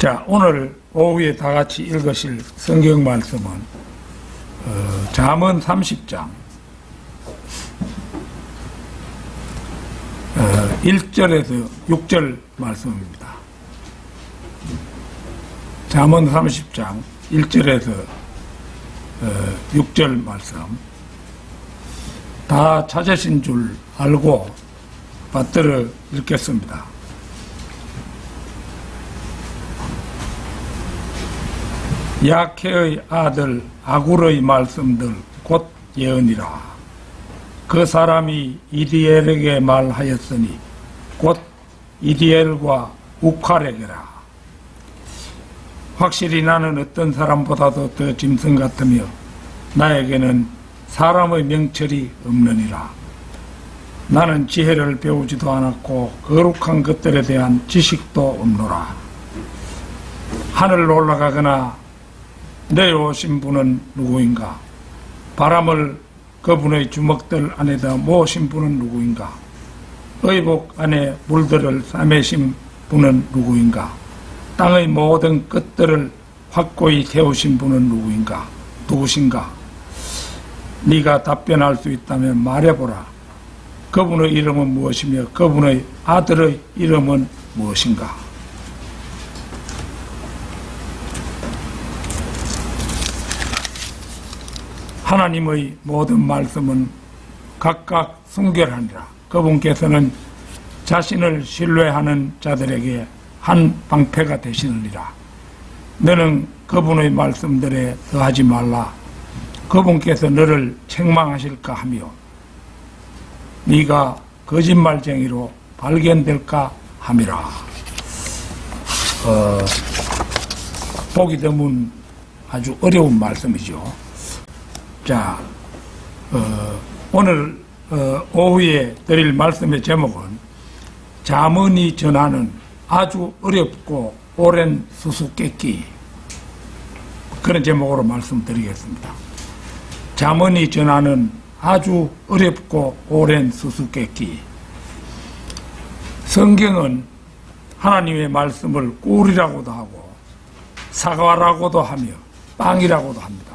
자, 오늘 오후에 다 같이 읽으실 성경 말씀은 잠언 30장 1절에서 6절 말씀입니다. 잠언 30장 1절에서 6절 말씀. 다 찾으신 줄 알고 받들어 읽겠습니다. 야케의 아들 아굴의 말씀들 곧 예언이라. 그 사람이 이디엘에게 말하였으니 곧 이디엘과 우칼에게라. 확실히 나는 어떤 사람보다도 더 짐승 같으며 나에게는 사람의 명철이 없느니라. 나는 지혜를 배우지도 않았고 거룩한 것들에 대한 지식도 없노라. 하늘로 올라가거나 내려오신 분은 누구인가? 바람을 그분의 주먹들 안에다 모으신 분은 누구인가? 의복 안에 물들을 싸매신 분은 누구인가? 땅의 모든 끝들을 확고히 세우신 분은 누구신가? 네가 답변할 수 있다면 말해보라. 그분의 이름은 무엇이며 그분의 아들의 이름은 무엇인가? 하나님의 모든 말씀은 각각 순결하니라. 그분께서는 자신을 신뢰하는 자들에게 한 방패가 되시느니라. 너는 그분의 말씀들에 더하지 말라. 그분께서 너를 책망하실까 하며 네가 거짓말쟁이로 발견될까 함이라. 보기 드문 아주 어려운 말씀이죠. 자, 오늘 오후에 드릴 말씀의 제목은 잠언이 전하는 아주 어렵고 오랜 수수께끼, 그런 제목으로 말씀드리겠습니다. 잠언이 전하는 아주 어렵고 오랜 수수께끼. 성경은 하나님의 말씀을 꿀이라고도 하고 사과라고도 하며 빵이라고도 합니다.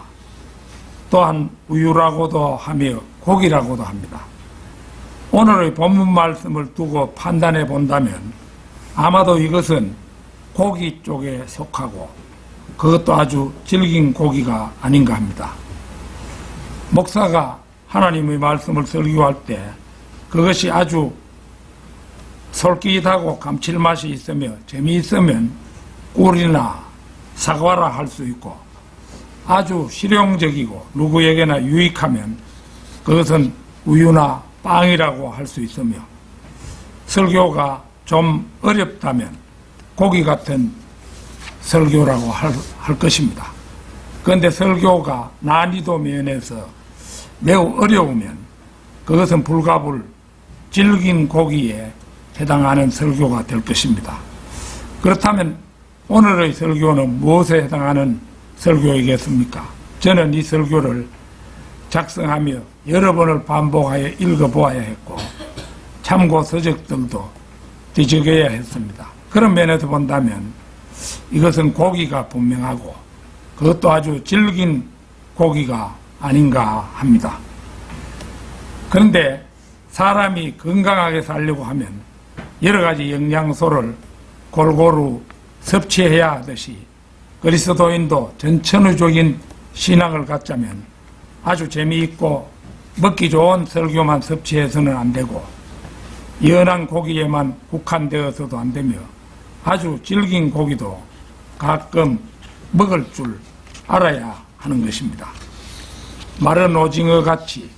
또한 우유라고도 하며 고기라고도 합니다. 오늘의 본문 말씀을 두고 판단해 본다면 아마도 이것은 고기 쪽에 속하고 그것도 아주 질긴 고기가 아닌가 합니다. 목사가 하나님의 말씀을 설교할 때 그것이 아주 솔깃하고 감칠맛이 있으며 재미있으면 꿀이나 사과라 할 수 있고, 아주 실용적이고 누구에게나 유익하면 그것은 우유나 빵이라고 할 수 있으며, 설교가 좀 어렵다면 고기 같은 설교라고 할 것입니다. 그런데 설교가 난이도 면에서 매우 어려우면 그것은 불가불 질긴 고기에 해당하는 설교가 될 것입니다. 그렇다면 오늘의 설교는 무엇에 해당하는 설교이겠습니까? 저는 이 설교를 작성하며 여러 번을 반복하여 읽어보아야 했고 참고 서적들도 뒤적여야 했습니다. 그런 면에서 본다면 이것은 고기가 분명하고 그것도 아주 질긴 고기가 아닌가 합니다. 그런데 사람이 건강하게 살려고 하면 여러 가지 영양소를 골고루 섭취해야 하듯이 그리스도인도 전천후적인 신앙을 갖자면 아주 재미있고 먹기 좋은 설교만 섭취해서는 안 되고 연한 고기에만 국한되어서도 안 되며 아주 질긴 고기도 가끔 먹을 줄 알아야 하는 것입니다. 마른 오징어 같이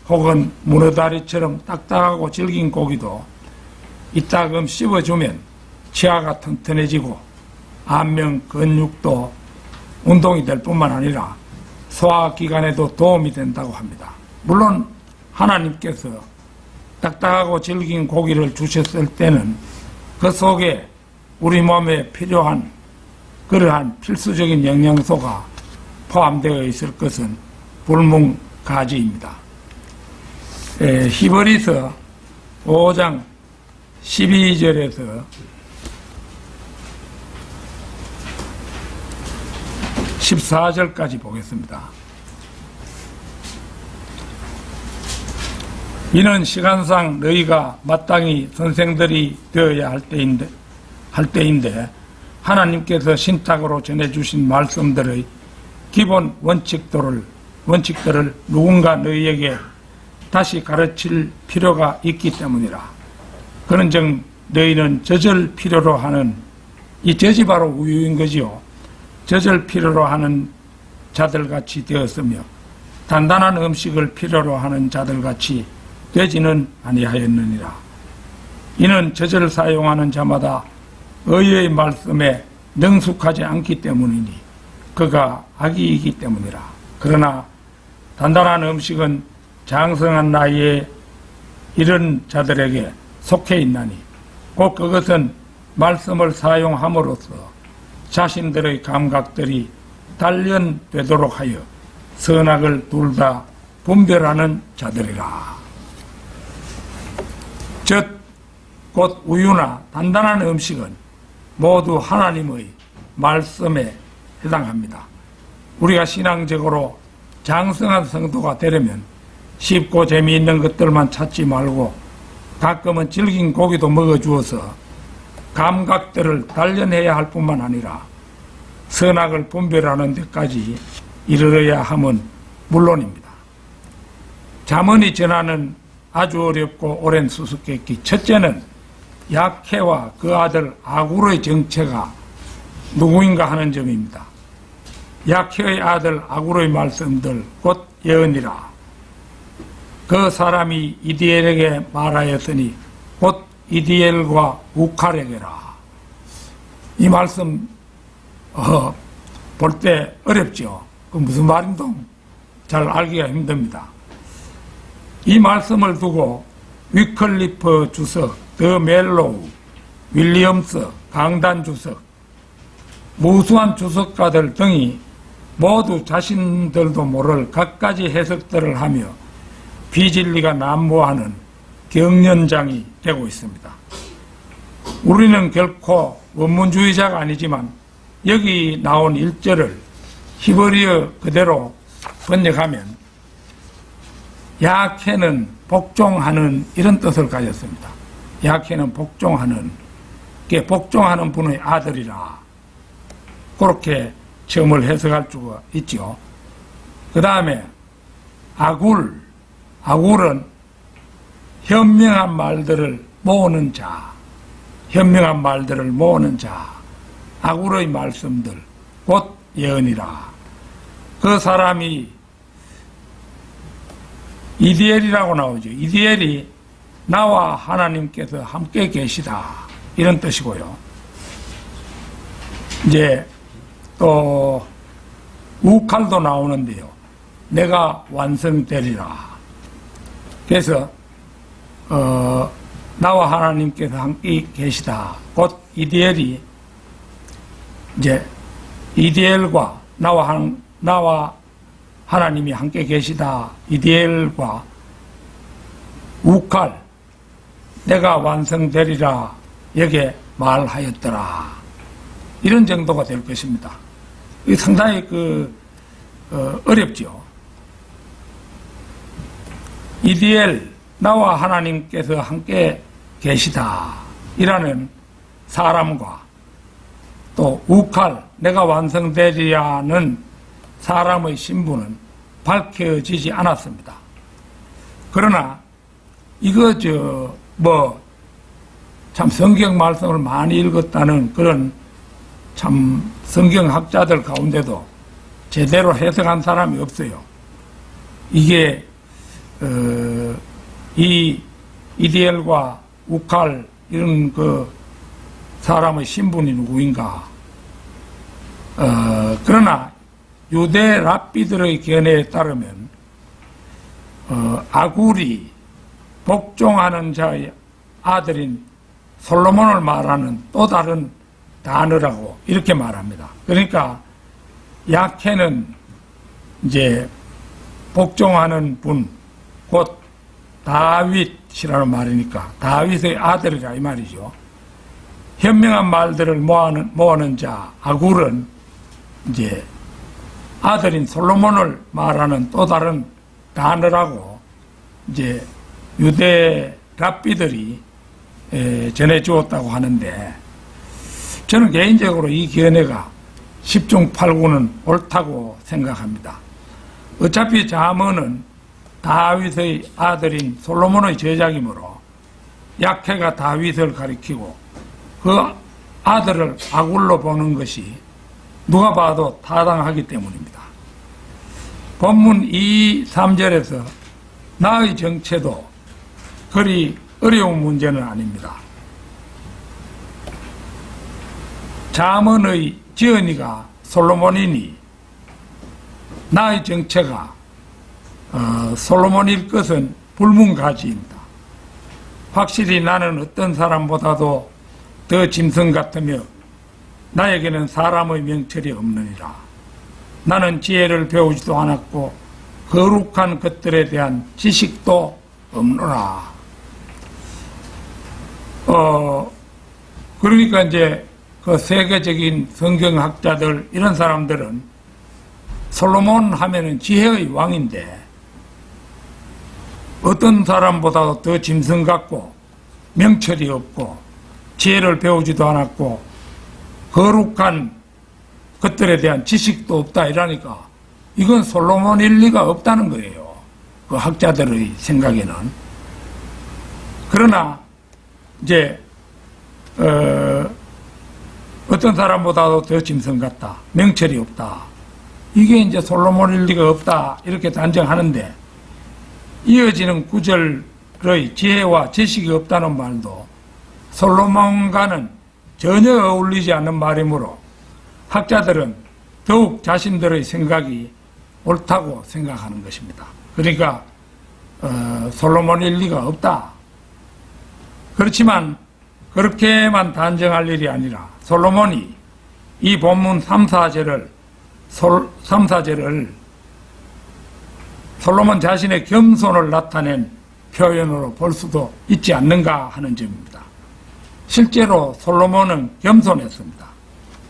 혹은 문어다리처럼 딱딱하고 질긴 고기도 이따금 씹어주면 치아가 튼튼해지고 안면 근육도 운동이 될 뿐만 아니라 소화기관에도 도움이 된다고 합니다. 물론 하나님께서 딱딱하고 질긴 고기를 주셨을 때는 그 속에 우리 몸에 필요한 그러한 필수적인 영양소가 포함되어 있을 것은 불문가지입니다. 히브리서 5장 12절에서 14절까지 보겠습니다. 이는 시간상 너희가 마땅히 선생들이 되어야 할 때인데 하나님께서 신탁으로 전해주신 말씀들의 기본 원칙들을 누군가 너희에게 다시 가르칠 필요가 있기 때문이라. 그런즉 너희는 젖을 필요로 하는, 이 젖이 바로 우유인 거지요. 젖을 필요로 하는 자들같이 되었으며 단단한 음식을 필요로 하는 자들같이 되지는 아니하였느니라. 이는 젖을 사용하는 자마다 의의 말씀에 능숙하지 않기 때문이니 그가 악이기 때문이라. 그러나 단단한 음식은 장성한 나이에 이른 자들에게 속해 있나니 곧 그것은 말씀을 사용함으로써 자신들의 감각들이 단련되도록 하여 선악을 둘 다 분별하는 자들이라. 젖, 곧 우유나 단단한 음식은 모두 하나님의 말씀에 해당합니다. 우리가 신앙적으로 장성한 성도가 되려면 쉽고 재미있는 것들만 찾지 말고 가끔은 질긴 고기도 먹어주어서 감각들을 단련해야 할 뿐만 아니라 선악을 분별하는 데까지 이르러야 함은 물론입니다. 잠언이 전하는 아주 어렵고 오랜 수수께끼, 첫째는 약해와 그 아들 아굴의 정체가 누구인가 하는 점입니다. 약해의 아들 아굴의 말씀들 곧 예언이라. 그 사람이 이디엘에게 말하였으니 곧 이디엘과 우칼에게라. 이 말씀 볼 때 어렵죠. 그 무슨 말인지 잘 알기가 힘듭니다. 이 말씀을 두고 위클리프 주석, 더 멜로우, 윌리엄스, 강단 주석, 무수한 주석가들 등이 모두 자신들도 모를 갖가지 해석들을 하며 비진리가 난무하는 경연장이 되고 있습니다. 우리는 결코 원문주의자가 아니지만 여기 나온 1절을 히브리어 그대로 번역하면 야케는 복종하는 이런 뜻을 가졌습니다. 야케는 복종하는 분의 아들이라. 그렇게 처음을 해석할 수가 있죠. 그 다음에 아굴은 현명한 말들을 모으는 자, 아굴의 말씀들 곧 예언이라. 그 사람이 이디엘이라고 나오죠. 이디엘이 나와 하나님께서 함께 계시다 이런 뜻이고요. 이제 또 우칼도 나오는데요. 내가 완성되리라. 그래서 나와 하나님께서 함께 계시다. 곧 이디엘이 이제 이디엘과 나와 하나님이 함께 계시다. 이디엘과 우칼 내가 완성되리라 여기에 말하였더라. 이런 정도가 될 것입니다. 이 상당히 어렵죠. 이디엘 나와 하나님께서 함께 계시다 이라는 사람과 또 우칼 내가 완성되리라는 사람의 신분은 밝혀지지 않았습니다. 그러나 이거 참 성경 말씀을 많이 읽었다는 그런 참 성경학자들 가운데도 제대로 해석한 사람이 없어요. 이게 이 이디엘과 우칼 이런 그 사람의 신분이 누구인가. 그러나 유대 랍비들의 견해에 따르면 아굴이 복종하는 자의 아들인 솔로몬을 말하는 또 다른 단어라고 이렇게 말합니다. 그러니까 야케는 이제 복종하는 분, 곧 다윗이라는 말이니까 다윗의 아들이라 이 말이죠. 현명한 말들을 모아는 자 아굴은 이제 아들인 솔로몬을 말하는 또 다른 단어라고 이제 유대 랍비들이 전해 주었다고 하는데, 저는 개인적으로 이 견해가 10중 8구는 옳다고 생각합니다. 어차피 잠언은 다윗의 아들인 솔로몬의 제작이므로 약해가 다윗을 가리키고 그 아들을 아굴로 보는 것이 누가 봐도 타당하기 때문입니다. 본문 2, 3절에서 나의 정체도 그리 어려운 문제는 아닙니다. 잠언의 지언이가 솔로몬이니 나의 정체가 솔로몬일 것은 불문가지입니다. 확실히 나는 어떤 사람보다도 더 짐승 같으며 나에게는 사람의 명철이 없느니라. 나는 지혜를 배우지도 않았고 거룩한 것들에 대한 지식도 없노라. 그러니까 이제 그 세계적인 성경학자들, 이런 사람들은 솔로몬 하면은 지혜의 왕인데 어떤 사람보다도 더 짐승 같고 명철이 없고 지혜를 배우지도 않았고 거룩한 것들에 대한 지식도 없다 이러니까 이건 솔로몬일 리가 없다는 거예요. 그 학자들의 생각에는. 그러나 이제 어떤 사람보다도 더 짐승 같다, 명철이 없다, 이게 이제 솔로몬일 리가 없다 이렇게 단정하는데, 이어지는 구절의 지혜와 지식이 없다는 말도 솔로몬과는 전혀 어울리지 않는 말이므로 학자들은 더욱 자신들의 생각이 옳다고 생각하는 것입니다. 그러니까 솔로몬일 리가 없다. 그렇지만 그렇게만 단정할 일이 아니라 솔로몬이 이 본문 3, 4절을 솔로몬 자신의 겸손을 나타낸 표현으로 볼 수도 있지 않는가 하는 점입니다. 실제로 솔로몬은 겸손했습니다.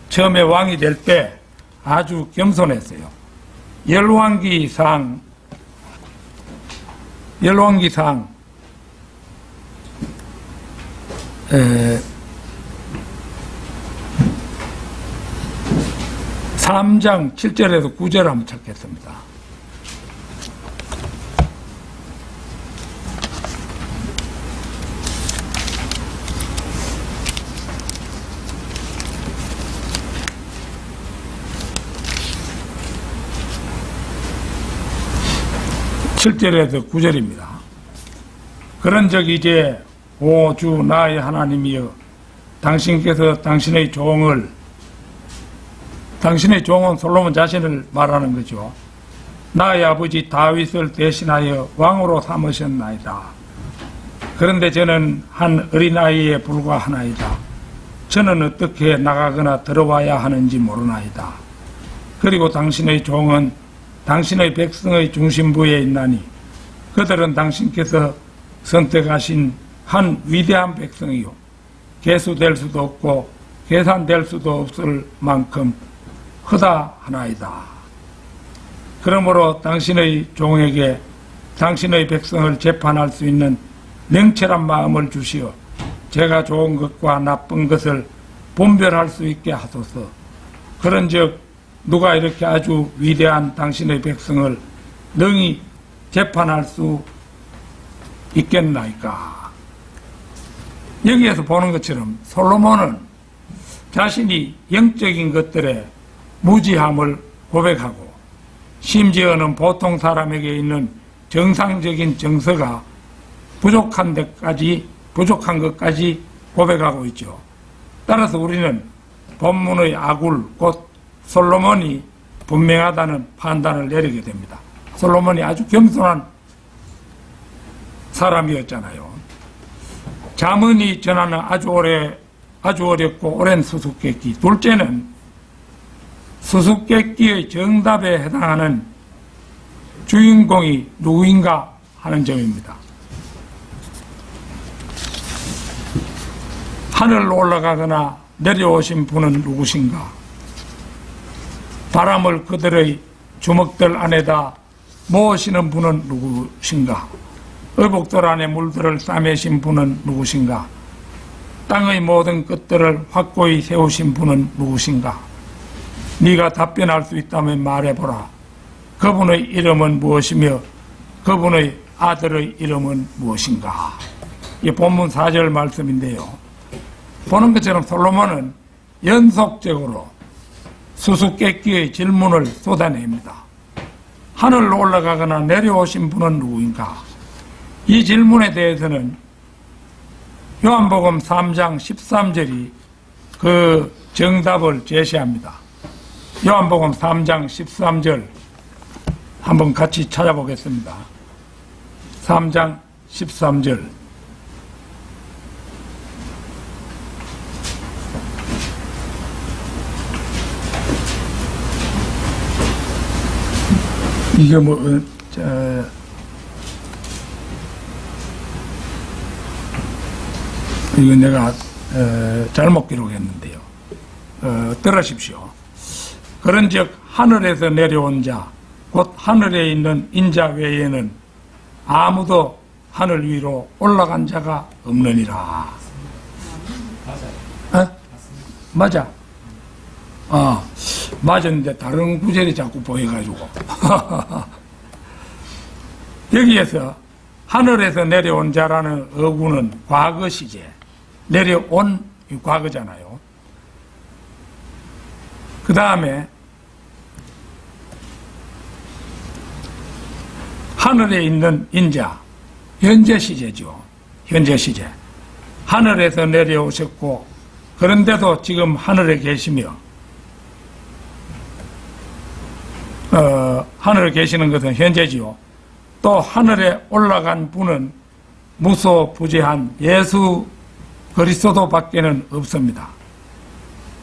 처음에 왕이 될 때 아주 겸손했어요. 열왕기상 3장 7절에서 9절 한번 찾겠습니다. (7절에서) 9절입니다. 그런즉 이제 오 주 나의 하나님이여, 당신께서 당신의 종은 솔로몬 자신을 말하는 거죠. 나의 아버지 다윗을 대신하여 왕으로 삼으셨나이다. 그런데 저는 한 어린아이에 불과하나이다. 저는 어떻게 나가거나 들어와야 하는지 모르나이다. 그리고 당신의 종은 당신의 백성의 중심부에 있나니 그들은 당신께서 선택하신 한 위대한 백성이요, 계수될 수도 없고 계산될 수도 없을 만큼 크다 하나이다. 그러므로 당신의 종에게 당신의 백성을 재판할 수 있는 명철한 마음을 주시어 제가 좋은 것과 나쁜 것을 분별할 수 있게 하소서. 그런즉 누가 이렇게 아주 위대한 당신의 백성을 능히 재판할 수 있겠나이까. 여기에서 보는 것처럼 솔로몬은 자신이 영적인 것들의 무지함을 고백하고, 심지어는 보통 사람에게 있는 정상적인 정서가 부족한 것까지 고백하고 있죠. 따라서 우리는 본문의 아굴, 곧 솔로몬이 분명하다는 판단을 내리게 됩니다. 솔로몬이 아주 겸손한 사람이었잖아요. 잠언이 전하는 아주 어렵고 오랜 수수께끼. 둘째는 수수께끼의 정답에 해당하는 주인공이 누구인가 하는 점입니다. 하늘로 올라가거나 내려오신 분은 누구신가? 바람을 그들의 주먹들 안에다 모으시는 분은 누구신가? 의복들 안에 물들을 싸매신 분은 누구신가? 땅의 모든 끝들을 확고히 세우신 분은 누구신가? 네가 답변할 수 있다면 말해보라. 그분의 이름은 무엇이며 그분의 아들의 이름은 무엇인가? 이 본문 4절 말씀인데요. 보는 것처럼 솔로몬은 연속적으로 수수께끼의 질문을 쏟아냅니다. 하늘로 올라가거나 내려오신 분은 누구인가? 이 질문에 대해서는 요한복음 3장 13절이 그 정답을 제시합니다. 요한복음 3장 13절 한번 같이 찾아보겠습니다. 3장 13절. 이게 이거 내가 잘못 기록했는데요. 들으십시오. 그런즉 하늘에서 내려온 자, 곧 하늘에 있는 인자 외에는 아무도 하늘 위로 올라간 자가 없느니라. 맞아. 맞았는데 다른 구절이 자꾸 보여가지고. 여기에서 하늘에서 내려온 자라는 어구는 과거 시제, 내려온 과거잖아요. 그 다음에 하늘에 있는 인자, 현재 시제죠. 현재 시제. 하늘에서 내려오셨고 그런데도 지금 하늘에 계시며 하늘에 계시는 것은 현재지요. 또 하늘에 올라간 분은 무소부재한 예수 그리스도 밖에는 없습니다.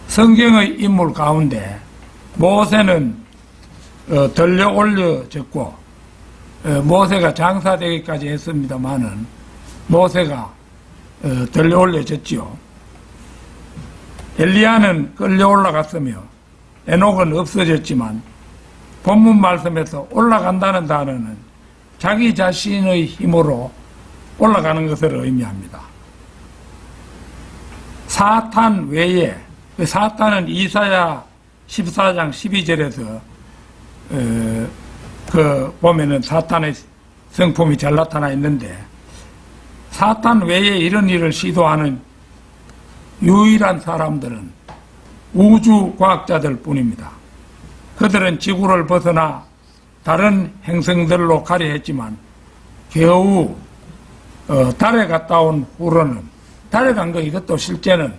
성경의 인물 가운데 모세는 들려 올려졌고 모세가 장사되기까지 했습니다마는 모세가 들려 올려졌지요. 엘리야는 끌려 올라갔으며 에녹은 없어졌지만 본문 말씀에서 올라간다는 단어는 자기 자신의 힘으로 올라가는 것을 의미합니다. 사탄 외에, 사탄은 이사야 14장 12절에서 보면은 사탄의 성품이 잘 나타나 있는데, 사탄 외에 이런 일을 시도하는 유일한 사람들은 우주과학자들 뿐입니다. 그들은 지구를 벗어나 다른 행성들로 가려 했지만 겨우 달에 갔다 온 후로는, 달에 간 거 이것도 실제는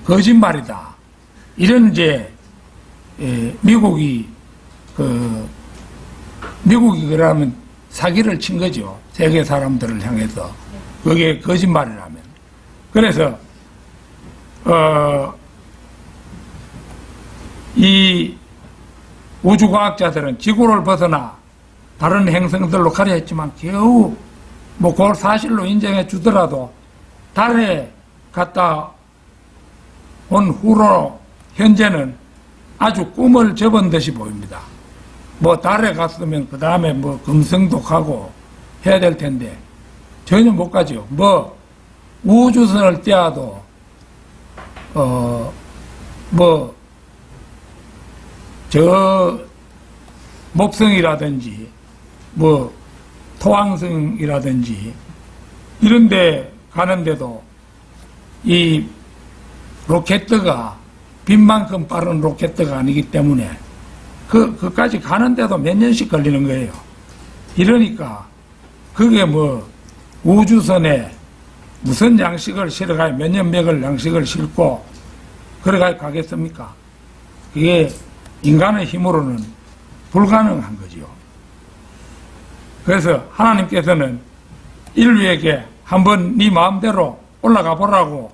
거짓말이다, 이런 이제 미국이 그러면 사기를 친 거죠. 세계 사람들을 향해서. 그게 거짓말이라면. 그래서 이 우주과학자들은 지구를 벗어나 다른 행성들로 가려 했지만 겨우 그걸 사실로 인정해 주더라도 달에 갔다 온 후로 현재는 아주 꿈을 접은 듯이 보입니다. 달에 갔으면 그 다음에 금성도 가고 해야 될 텐데 전혀 못 가죠. 우주선을 떼어도 저 목성이라든지 토왕성이라든지 이런데 가는데도 이 로켓트가 빛만큼 빠른 로켓트가 아니기 때문에 그까지 가는데도 몇 년씩 걸리는 거예요. 이러니까 그게 우주선에 무슨 양식을 실어가야 몇 년 맥을 양식을 싣고 그래가 가겠습니까? 그게 인간의 힘으로는 불가능한 거죠. 그래서 하나님께서는 인류에게 한번 네 마음대로 올라가 보라고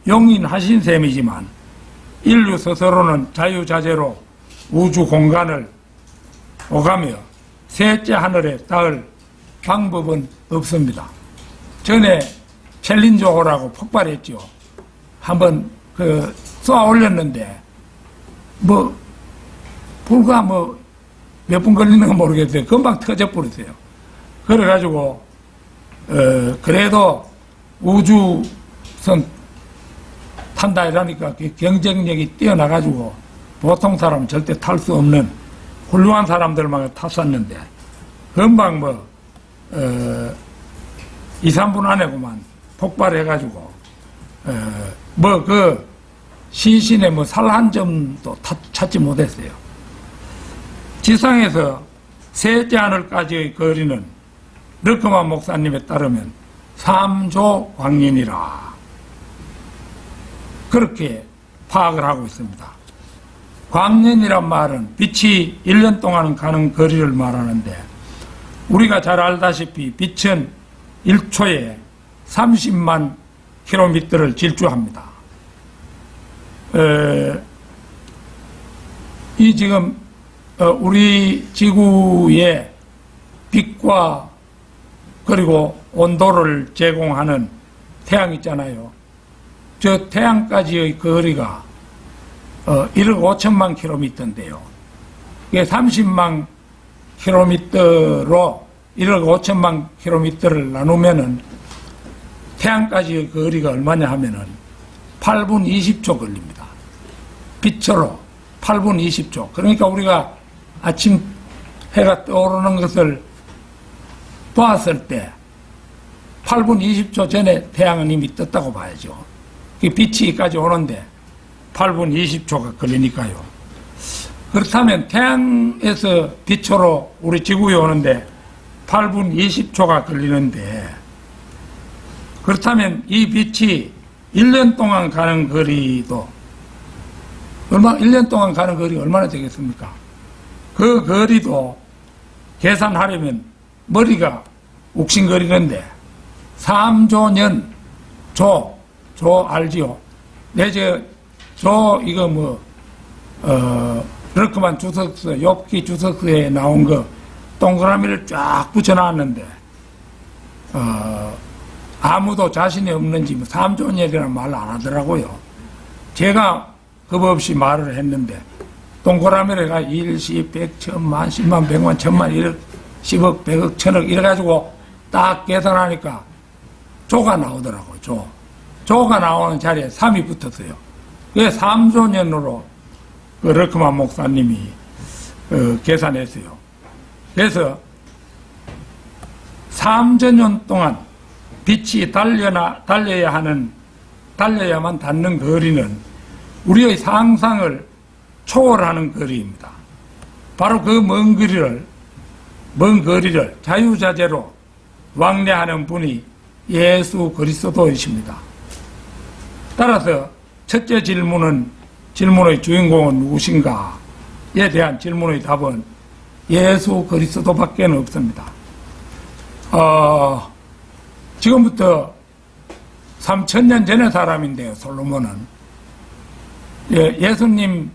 용인하신 셈이지만 인류 스스로는 자유자재로 우주 공간을 오가며 셋째 하늘에 닿을 방법은 없습니다. 전에 챌린저호라고 폭발했죠. 한번 쏘아 올렸는데 불과 뭐 몇 분 걸리는 건 모르겠어요. 금방 터져버리세요. 그래가지고 그래도 우주선 탄다 이러니까 그 경쟁력이 뛰어나가지고 보통 사람은 절대 탈 수 없는 훌륭한 사람들만 탔었는데 금방 뭐 2, 3분 안에고만 폭발해가지고 뭐 그 시신에 뭐 살 한 점도 찾지 못했어요. 지상에서 셋째 하늘까지의 거리는 르크만 목사님에 따르면 3조 광년이라 그렇게 파악을 하고 있습니다. 광년이란 말은 빛이 1년 동안 가는 거리를 말하는데 우리가 잘 알다시피 빛은 1초에 30만 킬로미터를 질주합니다. 이 지금 우리 지구의 빛과 그리고 온도를 제공하는 태양 있잖아요. 저 태양까지의 거리가 1억 5천만 킬로미터인데요. 이게 30만 킬로미터로 1억 5천만 킬로미터를 나누면은 태양까지의 거리가 얼마냐 하면은 8분 20초 걸립니다. 빛으로 8분 20초. 그러니까 우리가 아침 해가 떠오르는 것을 봤을 때 8분 20초 전에 태양은 이미 떴다고 봐야죠. 빛이 여기까지 오는데 8분 20초가 걸리니까요. 그렇다면 태양에서 빛으로 우리 지구에 오는데 8분 20초가 걸리는데 그렇다면 이 빛이 1년 동안 가는 거리도 1년 동안 가는 거리가 얼마나 되겠습니까? 그 거리도 계산하려면 머리가 욱신거리는데 3조 년 조 알지요? 이거 뭐 르크만 주석서 욥기 주석서에 나온 거 동그라미를 쫙 붙여놨는데 아무도 자신이 없는지 뭐 3조 년이라는 말을 안 하더라고요. 제가 겁없이 말을 했는데 동그라미가 1, 10, 100, 1000만, 10만, 100만, 1000만, 1억, 10억, 100억, 1000억 이래가지고 딱 계산하니까 조가 나오더라고요. 조가 나오는 자리에 3이 붙었어요. 그게 3조 년으로 그 르크만 목사님이 계산했어요. 그래서 3조 년 동안 빛이 달려야만 닿는 거리는 우리의 상상을 초월하는 거리입니다. 바로 그 먼 거리를 자유자재로 왕래하는 분이 예수 그리스도이십니다. 따라서 첫째 질문의 주인공은 누구신가에 대한 질문의 답은 예수 그리스도밖에 없습니다. 지금부터 3000년 전의 사람인데요, 솔로몬은. 예수님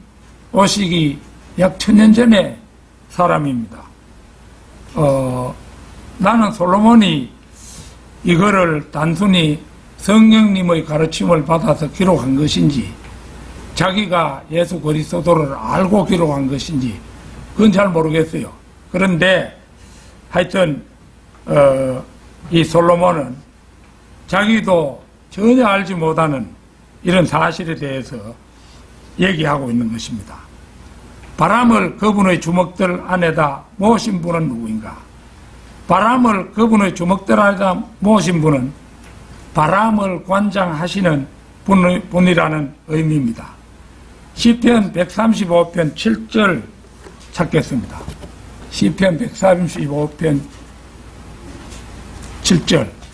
오시기 약 1000년 전의 사람입니다. 나는 솔로몬이 이거를 단순히 성령님의 가르침을 받아서 기록한 것인지 자기가 예수 그리스도를 알고 기록한 것인지 그건 잘 모르겠어요. 그런데 하여튼 이 솔로몬은 자기도 전혀 알지 못하는 이런 사실에 대해서 얘기하고 있는 것입니다. 바람을 그분의 주먹들 안에다 모신 분은 누구인가? 바람을 그분의 주먹들 안에다 모신 분은 바람을 관장하시는 분이라는 의미입니다. 시편 135편 7절 찾겠습니다. 시편 135편 7절.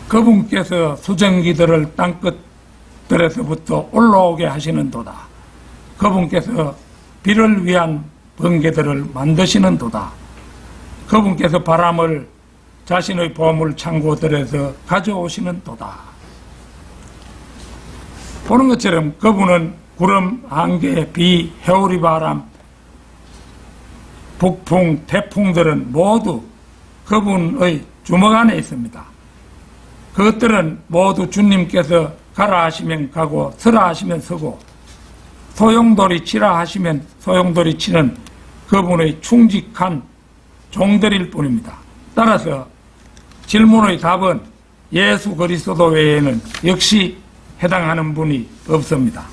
그분께서 수증기들을 땅끝들에서부터 올라오게 하시는도다. 그분께서 비를 위한 번개들을 만드시는도다. 그분께서 바람을 자신의 보물 창고들에서 가져오시는도다. 보는 것처럼 그분은 구름, 안개, 비, 해오리 바람, 북풍, 태풍들은 모두 그분의 주먹 안에 있습니다. 그것들은 모두 주님께서 가라 하시면 가고 서라 하시면 서고 소용돌이 치라 하시면 소용돌이 치는 그분의 충직한 종들일 뿐입니다. 따라서 질문의 답은 예수 그리스도 외에는 역시 해당하는 분이 없습니다.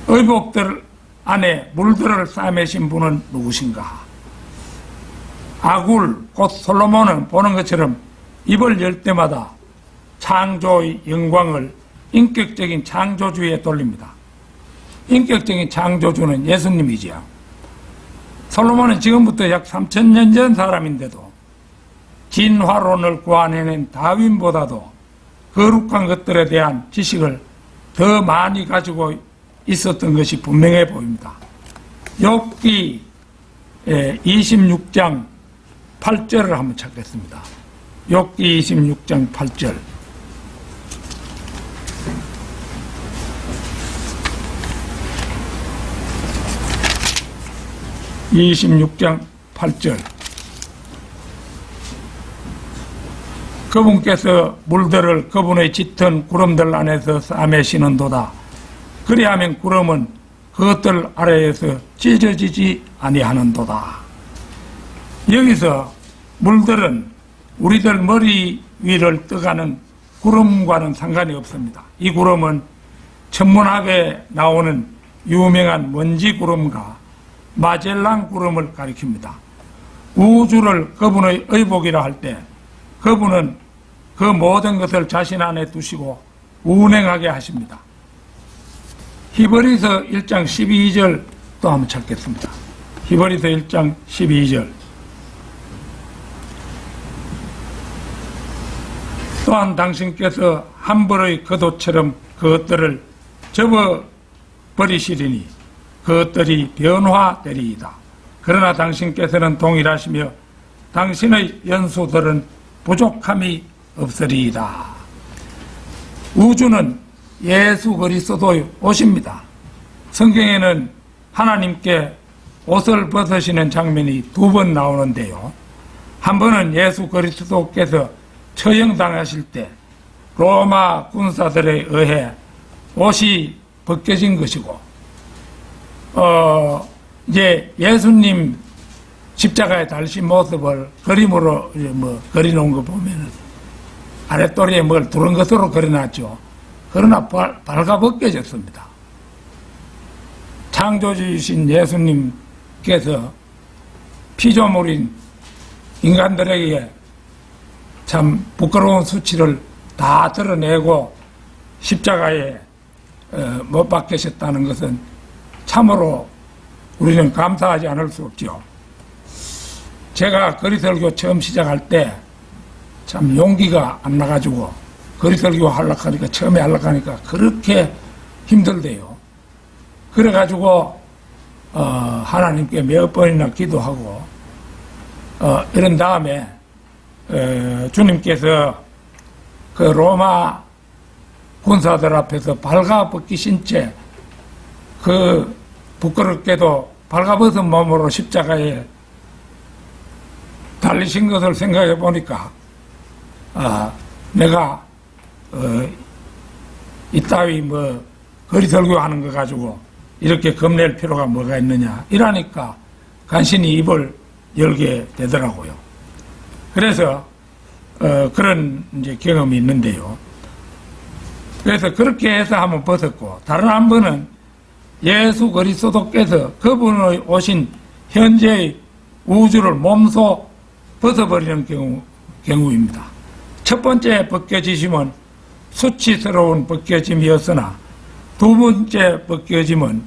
의복들 안에 물들을 싸매신 분은 누구신가? 아굴 곧 솔로몬은 보는 것처럼 입을 열 때마다 창조의 영광을 인격적인 창조주에 돌립니다. 인격적인 창조주는 예수님이지요. 솔로몬은 지금부터 약 3000년 전 사람인데도 진화론을 구안해낸 다윈보다도 거룩한 것들에 대한 지식을 더 많이 가지고 있었던 것이 분명해 보입니다. 욥기 26장 8절을 한번 찾겠습니다. 욥기 26장 8절. (26장 8절) 그분께서 물들을 그분의 짙은 구름들 안에서 싸매시는도다. 그리하면 구름은 그것들 아래에서 찢어지지 아니하는도다. 여기서 물들은 우리들 머리 위를 떠가는 구름과는 상관이 없습니다. 이 구름은 천문학에 나오는 유명한 먼지 구름과 마젤란 구름을 가리킵니다. 우주를 그분의 의복이라 할 때 그분은 그 모든 것을 자신 안에 두시고 운행하게 하십니다. 히브리서 1장 12절 또 한번 찾겠습니다. 히브리서 1장 12절. 또한 당신께서 한 벌의 겉옷처럼 그것들을 접어버리시리니 그것들이 변화되리이다. 그러나 당신께서는 동일하시며 당신의 연수들은 부족함이 없으리이다. 우주는 예수 그리스도의 옷입니다. 성경에는 하나님께 옷을 벗으시는 장면이 2번 나오는데요. 한 번은 예수 그리스도께서 처형당하실 때 로마 군사들에 의해 옷이 벗겨진 것이고, 이제 예수님 십자가에 달신 모습을 그림으로 그려놓은 거 보면은 아랫도리에 뭘 두른 것으로 그려놨죠. 그러나 발가벗겨졌습니다. 창조주이신 예수님께서 피조물인 인간들에게 참 부끄러운 수치를 다 드러내고 십자가에 못 박히셨다는 것은 참으로 우리는 감사하지 않을 수 없죠. 제가 거리설교 처음 시작할 때 참 용기가 안 나가지고 거리설교 하려고 하니까, 처음에 하려고 하니까 그렇게 힘들대요. 그래가지고 하나님께 몇 번이나 기도하고 이런 다음에 주님께서 그 로마 군사들 앞에서 발가벗기신 채 그 부끄럽게도 발가벗은 몸으로 십자가에 달리신 것을 생각해 보니까 내가 이따위 거리설교 하는 거 가지고 이렇게 겁낼 필요가 뭐가 있느냐 이러니까 간신히 입을 열게 되더라고요. 그래서 그런 이제 경험이 있는데요. 그래서 그렇게 해서 한번 벗었고, 다른 한 번은 예수 그리스도께서 그분의 오신 현재의 우주를 몸소 벗어버리는 경우입니다. 첫 번째 벗겨지심은 수치스러운 벗겨짐이었으나 두 번째 벗겨짐은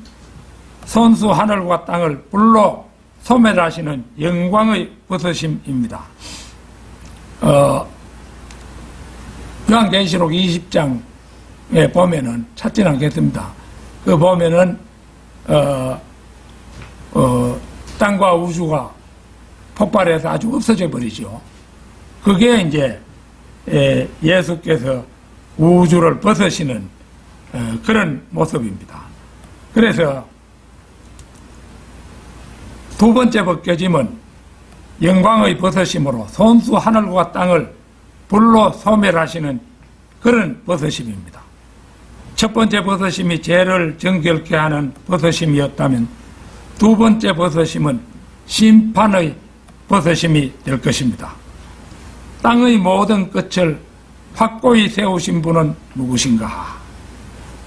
선수 하늘과 땅을 불로 소멸하시는 영광의 벗으심입니다. 요한계시록 20장에 보면은 찾지는 않겠습니다. 그 보면은 땅과 우주가 폭발해서 아주 없어져 버리죠. 그게 이제 예수께서 우주를 벗으시는 그런 모습입니다. 그래서 두 번째 벗겨짐은 영광의 벗으심으로 손수 하늘과 땅을 불로 소멸하시는 그런 벗으심입니다. 첫 번째 벗으심이 죄를 정결케 하는 벗으심이었다면 두 번째 벗으심은 심판의 벗으심이 될 것입니다. 땅의 모든 끝을 확고히 세우신 분은 누구신가?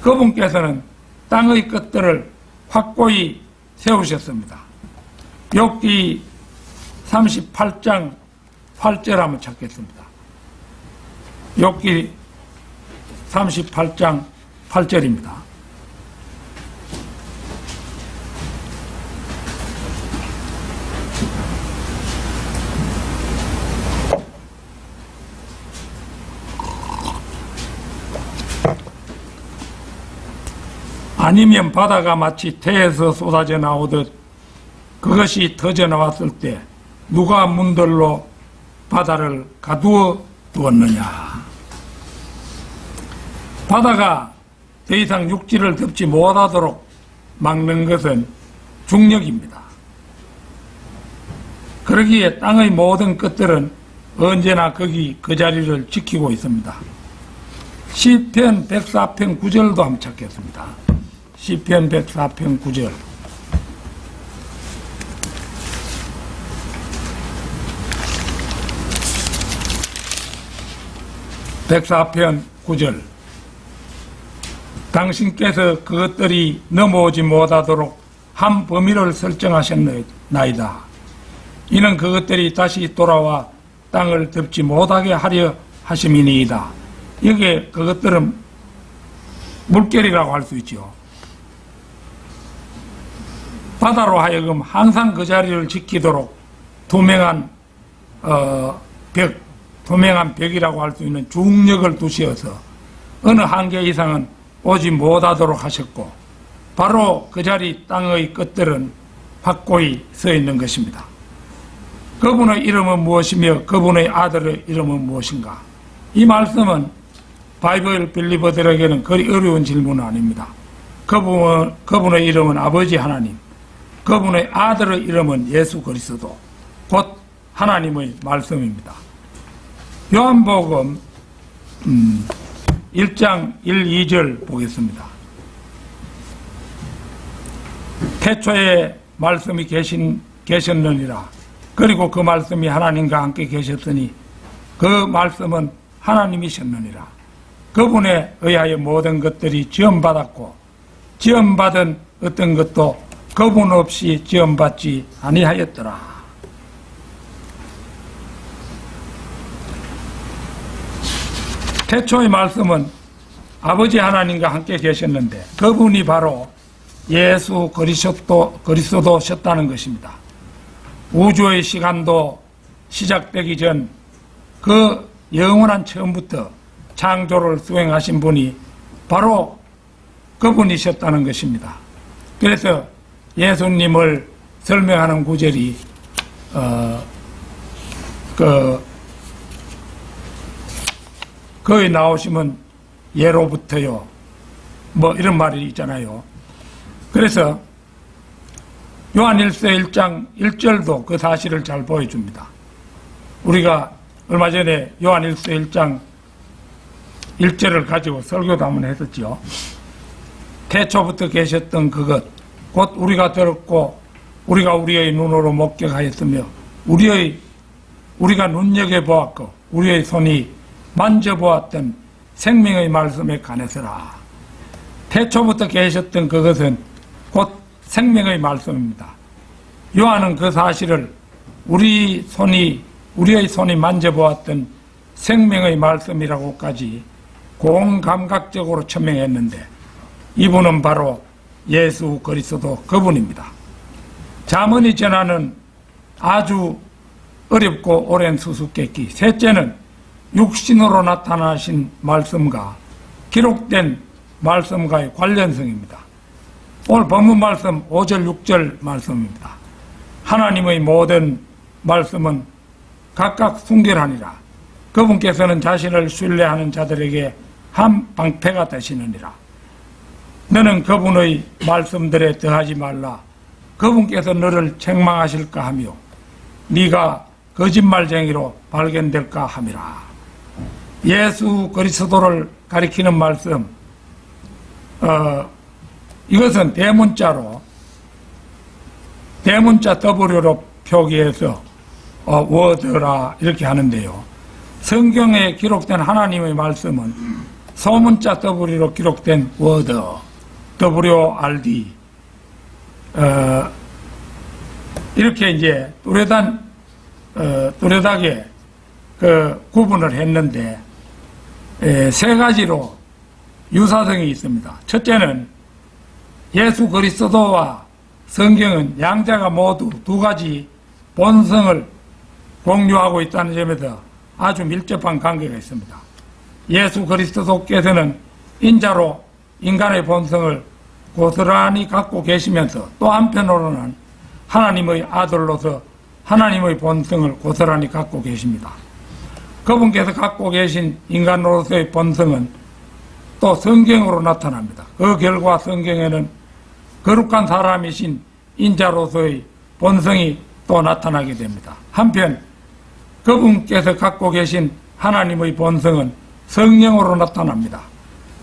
그분께서는 땅의 끝들을 확고히 세우셨습니다. 욥기 38장 8절 한번 찾겠습니다. 욥기 38장 8절입니다. 아니면 바다가 마치 태에서 쏟아져 나오듯 그것이 터져 나왔을 때 누가 문들로 바다를 가두어 두었느냐. 바다가 더 이상 육지를 덮지 못하도록 막는 것은 중력입니다. 그러기에 땅의 모든 끝들은 언제나 거기 그 자리를 지키고 있습니다. 시편 104편 9절도 한번 찾겠습니다. 시편 104편 9절. (104편 9절) 당신께서 그것들이 넘어오지 못하도록 한 범위를 설정하셨나이다. 이는 그것들이 다시 돌아와 땅을 덮지 못하게 하려 하심이니이다. 여기에 그것들은 물결이라고 할 수 있죠. 바다로 하여금 항상 그 자리를 지키도록 투명한 벽이라고 할 수 있는 중력을 두시어서 어느 한계 이상은 오지 못하도록 하셨고, 바로 그 자리 땅의 끝들은 확고히 서 있는 것입니다. 그분의 이름은 무엇이며 그분의 아들의 이름은 무엇인가? 이 말씀은 바이블 빌리버들에게는 그리 어려운 질문은 아닙니다. 그분의 이름은 아버지 하나님, 그분의 아들의 이름은 예수 그리스도, 곧 하나님의 말씀입니다. 요한복음 1장 1, 2절 보겠습니다. 태초에 말씀이 계셨느니라. 그리고 그 말씀이 하나님과 함께 계셨으니 그 말씀은 하나님이셨느니라. 그분에 의하여 모든 것들이 지음받았고 지음받은 어떤 것도 그분 없이 지음받지 아니하였더라. 태초의 말씀은 아버지 하나님과 함께 계셨는데 그분이 바로 예수 그리스도셨다는 것입니다. 우주의 시간도 시작되기 전 그 영원한 처음부터 창조를 수행하신 분이 바로 그분이셨다는 것입니다. 그래서 예수님을 설명하는 구절이 거기 나오시면 예로부터요 뭐 이런 말이 있잖아요. 그래서 요한일서 1장 1절도 그 사실을 잘 보여줍니다. 우리가 얼마 전에 요한일서 1장 1절을 가지고 설교도 한번 했었죠. 태초부터 계셨던 그것 곧 우리가 들었고 우리가 우리의 눈으로 목격하였으며 우리가 눈여겨보았고 우리의 손이 만져보았던 생명의 말씀에 관해서라. 태초부터 계셨던 그것은 곧 생명의 말씀입니다. 요한은 그 사실을 우리의 손이 만져보았던 생명의 말씀이라고까지 공감각적으로 천명했는데 이분은 바로 예수 그리스도 그분입니다. 잠언이 전하는 아주 어렵고 오랜 수수께끼, 셋째는 육신으로 나타나신 말씀과 기록된 말씀과의 관련성입니다. 오늘 본문 말씀 5절 6절 말씀입니다. 하나님의 모든 말씀은 각각 순결하니라. 그분께서는 자신을 신뢰하는 자들에게 한 방패가 되시느니라. 너는 그분의 말씀들에 더하지 말라. 그분께서 너를 책망하실까 하며 네가 거짓말쟁이로 발견될까 함이라. 예수 그리스도를 가리키는 말씀, 이것은 대문자 W로 표기해서 워드라 이렇게 하는데요. 성경에 기록된 하나님의 말씀은 소문자 W로 기록된 워드, WRD, 이렇게 이제 뚜렷하게 구분을 했는데, 세 가지로 유사성이 있습니다. 첫째는 예수 그리스도와 성경은 양자가 모두 두 가지 본성을 공유하고 있다는 점에서 아주 밀접한 관계가 있습니다. 예수 그리스도께서는 인자로 인간의 본성을 고스란히 갖고 계시면서 또 한편으로는 하나님의 아들로서 하나님의 본성을 고스란히 갖고 계십니다. 그분께서 갖고 계신 인간으로서의 본성은 또 성경으로 나타납니다. 그 결과 성경에는 거룩한 사람이신 인자로서의 본성이 또 나타나게 됩니다. 한편 그분께서 갖고 계신 하나님의 본성은 성령으로 나타납니다.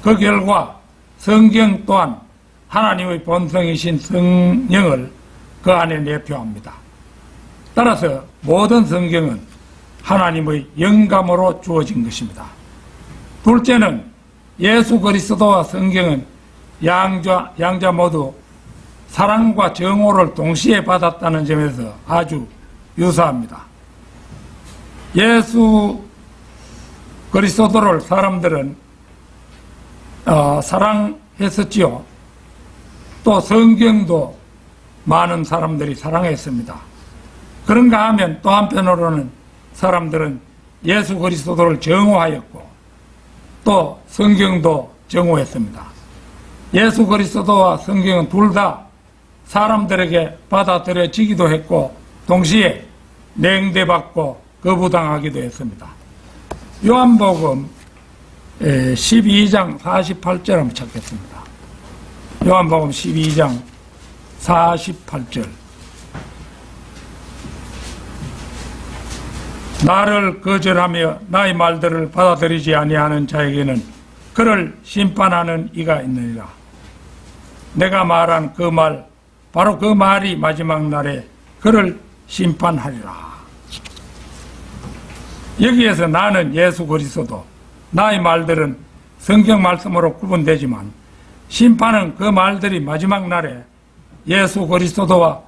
그 결과 성경 또한 하나님의 본성이신 성령을 그 안에 내표합니다. 따라서 모든 성경은 하나님의 영감으로 주어진 것입니다. 둘째는 예수 그리스도와 성경은 양자 모두 사랑과 정오를 동시에 받았다는 점에서 아주 유사합니다. 예수 그리스도를 사람들은 사랑했었지요. 또 성경도 많은 사람들이 사랑했습니다. 그런가 하면 또 한편으로는 사람들은 예수 그리스도를 정오하였고 또 성경도 정오했습니다. 예수 그리스도와 성경은 둘 다 사람들에게 받아들여지기도 했고 동시에 냉대받고 거부당하기도 했습니다. 요한복음 12장 48절 한번 찾겠습니다. 요한복음 12장 48절. 나를 거절하며 나의 말들을 받아들이지 아니하는 자에게는 그를 심판하는 이가 있느니라. 내가 말한 그 말, 바로 그 말이 마지막 날에 그를 심판하리라. 여기에서 나는 예수 그리스도, 나의 말들은 성경 말씀으로 구분되지만 심판은 그 말들이 마지막 날에 예수 그리스도와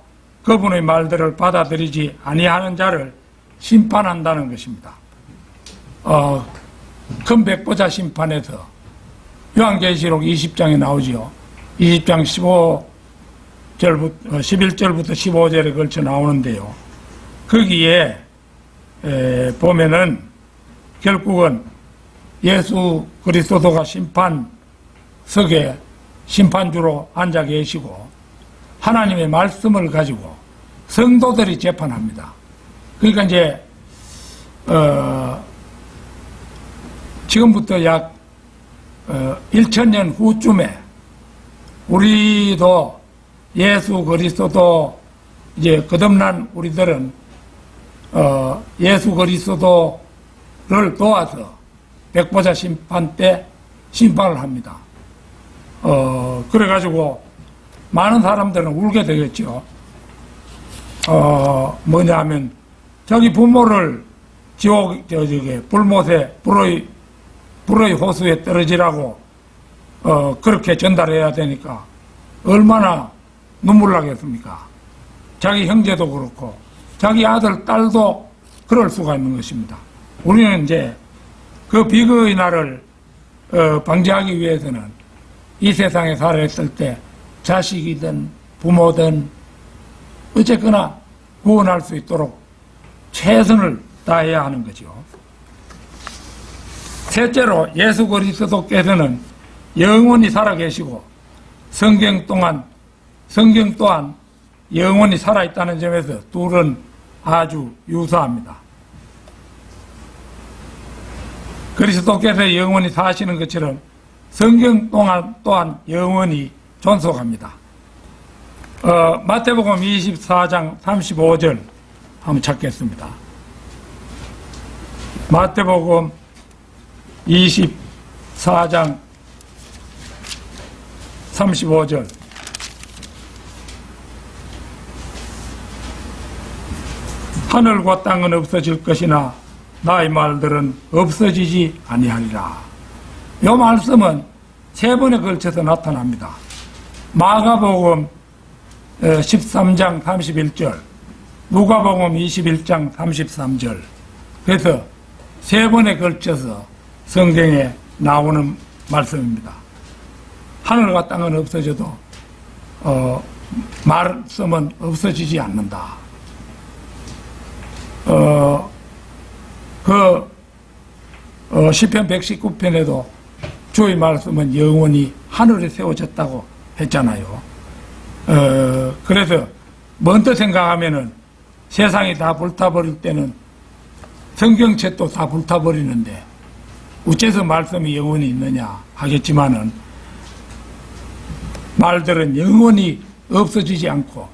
그분의 말들을 받아들이지 아니하는 자를 심판한다는 것입니다. 큰 백보자 심판에서 요한계시록 20장에 나오지요. 20장 11절부터 15절에 걸쳐 나오는데요. 거기에 보면은 결국은 예수 그리스도가 심판석에 심판주로 앉아 계시고 하나님의 말씀을 가지고 성도들이 재판합니다. 그러니까 이제 지금부터 약 1000년 후쯤에 우리도 예수 그리스도 이제 거듭난 우리들은 예수 그리스도를 도와서 백보자 심판 때 심판을 합니다. 그래가지고 많은 사람들은 울게 되겠죠. 뭐냐 하면 자기 부모를 불못에 불의 호수에 떨어지라고 그렇게 전달해야 되니까 얼마나 눈물 나겠습니까? 자기 형제도 그렇고 자기 아들, 딸도 그럴 수가 있는 것입니다. 우리는 이제 그 비극의 날을 방지하기 위해서는 이 세상에 살아있을 때 자식이든 부모든 어쨌거나 구원할 수 있도록 최선을 다해야 하는 거죠. 셋째로 예수 그리스도께서는 영원히 살아계시고 성경 또한 영원히 살아있다는 점에서 둘은 아주 유사합니다. 그리스도께서 영원히 사시는 것처럼 성경 또한 영원히 존속합니다. 마태복음 24장 35절 한번 찾겠습니다. 마태복음 24장 35절. 하늘과 땅은 없어질 것이나 나의 말들은 없어지지 아니하리라. 이 말씀은 세 번에 걸쳐서 나타납니다. 마가복음 13장 31절, 누가복음 21장 33절. 그래서 세 번에 걸쳐서 성경에 나오는 말씀입니다. 하늘과 땅은 없어져도 말씀은 없어지지 않는다. 시편 119편에도 주의 말씀은 영원히 하늘에 세워졌다고 했잖아요. 그래서 먼저 생각하면은 세상이 다 불타버릴 때는 성경책도 다 불타버리는데 어째서 말씀이 영원히 있느냐 하겠지만은 말들은 영원히 없어지지 않고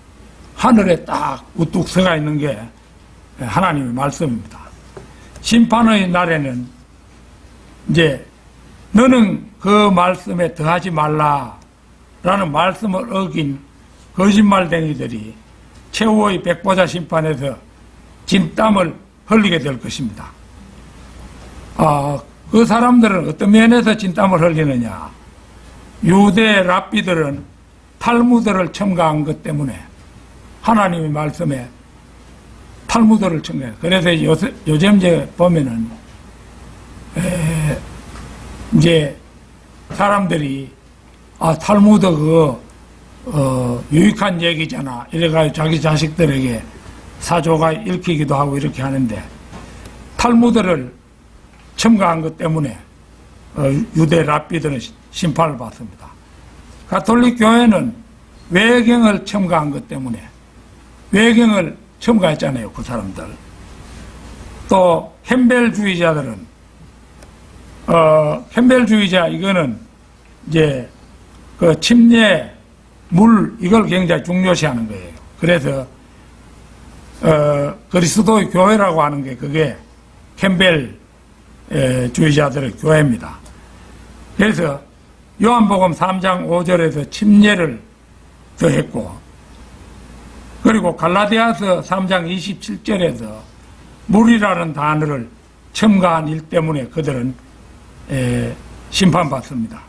하늘에 딱 우뚝 서가 있는 게 하나님의 말씀입니다. 심판의 날에는 이제 너는 그 말씀에 더하지 말라라는 말씀을 어긴 거짓말쟁이들이 최후의 백보자 심판에서 진땀을 흘리게 될 것입니다. 그 사람들은 어떤 면에서 진땀을 흘리느냐? 유대 랍비들은 탈무드를 첨가한 것 때문에 하나님의 말씀에 탈무드를 첨가해요. 그래서 요즘 이제 보면은 이제 사람들이 탈무드 유익한 얘기잖아 이래가지고 자기 자식들에게 사조가 읽히기도 하고 이렇게 하는데 탈무드를 첨가한 것 때문에 유대 랍비들은 심판을 받습니다. 가톨릭 교회는 외경을 첨가한 것 때문에 외경을 첨가했잖아요, 그 사람들. 또 캠벨주의자들은 캠벨주의자 이거는 이제 그 침례 물 이걸 굉장히 중요시하는 거예요. 그래서 그리스도의 교회라고 하는 게 그게 캠벨 주의자들의 교회입니다. 그래서 요한복음 3장 5절에서 침례를 더했고 그리고 갈라디아서 3장 27절에서 물이라는 단어를 첨가한 일 때문에 그들은 심판받습니다.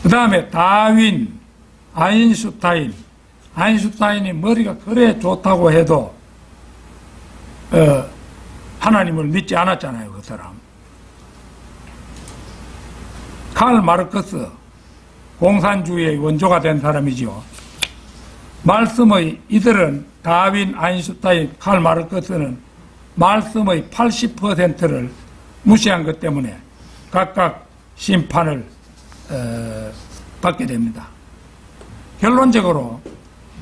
그 다음에 다윈, 아인슈타인이 머리가 그래 좋다고 해도 하나님을 믿지 않았잖아요, 그 사람. 칼 마르크스, 공산주의의 원조가 된 사람이죠. 말씀의 이들은 다윈, 아인슈타인, 칼 마르크스는 말씀의 80%를 무시한 것 때문에 각각 심판을 받게 됩니다. 결론적으로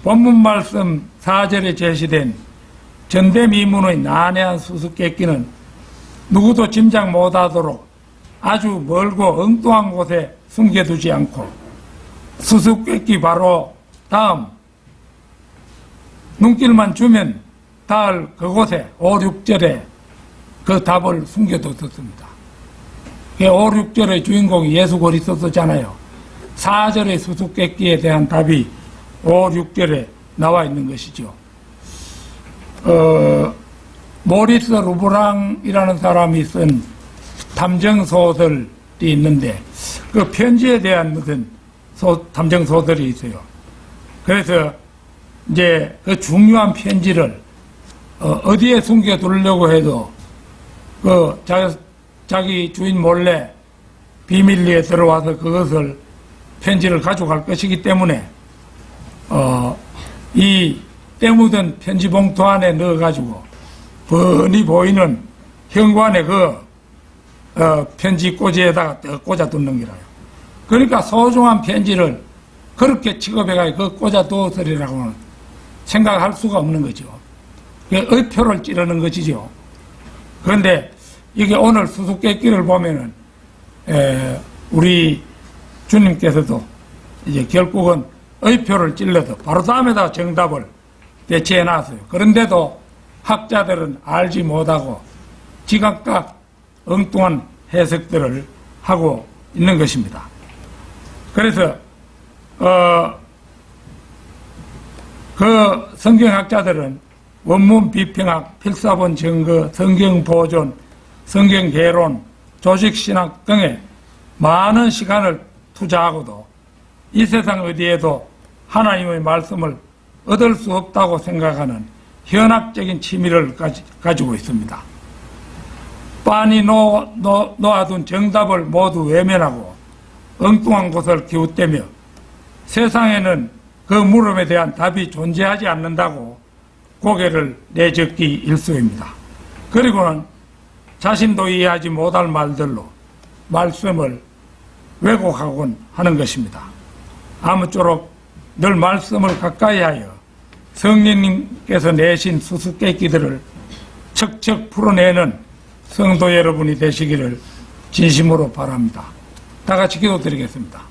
본문 말씀 4절에 제시된 전대미문의 난해한 수수께끼는 누구도 짐작 못하도록 아주 멀고 엉뚱한 곳에 숨겨두지 않고 수수께끼 바로 다음 눈길만 주면 닿을 그곳에 5, 6절에 그 답을 숨겨뒀습니다. 5, 6절의 주인공이 예수 그리스도잖아요. 4절의 수수께끼에 대한 답이 5, 6절에 나와 있는 것이죠. 모리스 루브랑이라는 사람이 쓴 탐정소설이 있는데 그 편지에 대한 무슨 탐정소설이 있어요. 그래서 이제 그 중요한 편지를 어디에 숨겨두려고 해도 그 자기 주인 몰래 비밀리에 들어와서 그것을 편지를 가져갈 것이기 때문에 이 때묻은 편지 봉투 안에 넣어가지고 뻔히 보이는 현관에 편지 꽂이에다가 떡 꽂아두는 거라요. 그러니까 소중한 편지를 그렇게 취급해가지고 꽂아두었으리라고는 생각할 수가 없는 거죠. 의표를 찌르는 것이죠. 그런데 이게 오늘 수수께끼를 보면은 우리 주님께서도 이제 결국은 의표를 찔러서 바로 다음에다 정답을 배치해 놨어요. 그런데도 학자들은 알지 못하고 지각각 엉뚱한 해석들을 하고 있는 것입니다. 그래서 그 성경학자들은 원문 비평학, 필사본 증거, 성경 보존, 성경 개론, 조직신학 등에 많은 시간을 투자하고도 이 세상 어디에도 하나님의 말씀을 얻을 수 없다고 생각하는 현학적인 취미를 가지고 있습니다. 빤히 놓아둔 정답을 모두 외면하고 엉뚱한 곳을 기웃대며 세상에는 그 물음에 대한 답이 존재하지 않는다고 고개를 내젓기 일쑤입니다. 그리고는 자신도 이해하지 못할 말들로 말씀을 왜곡하곤 하는 것입니다. 아무쪼록 늘 말씀을 가까이 하여 성령님께서 내신 수수께끼들을 척척 풀어내는 성도 여러분이 되시기를 진심으로 바랍니다. 다 같이 기도드리겠습니다.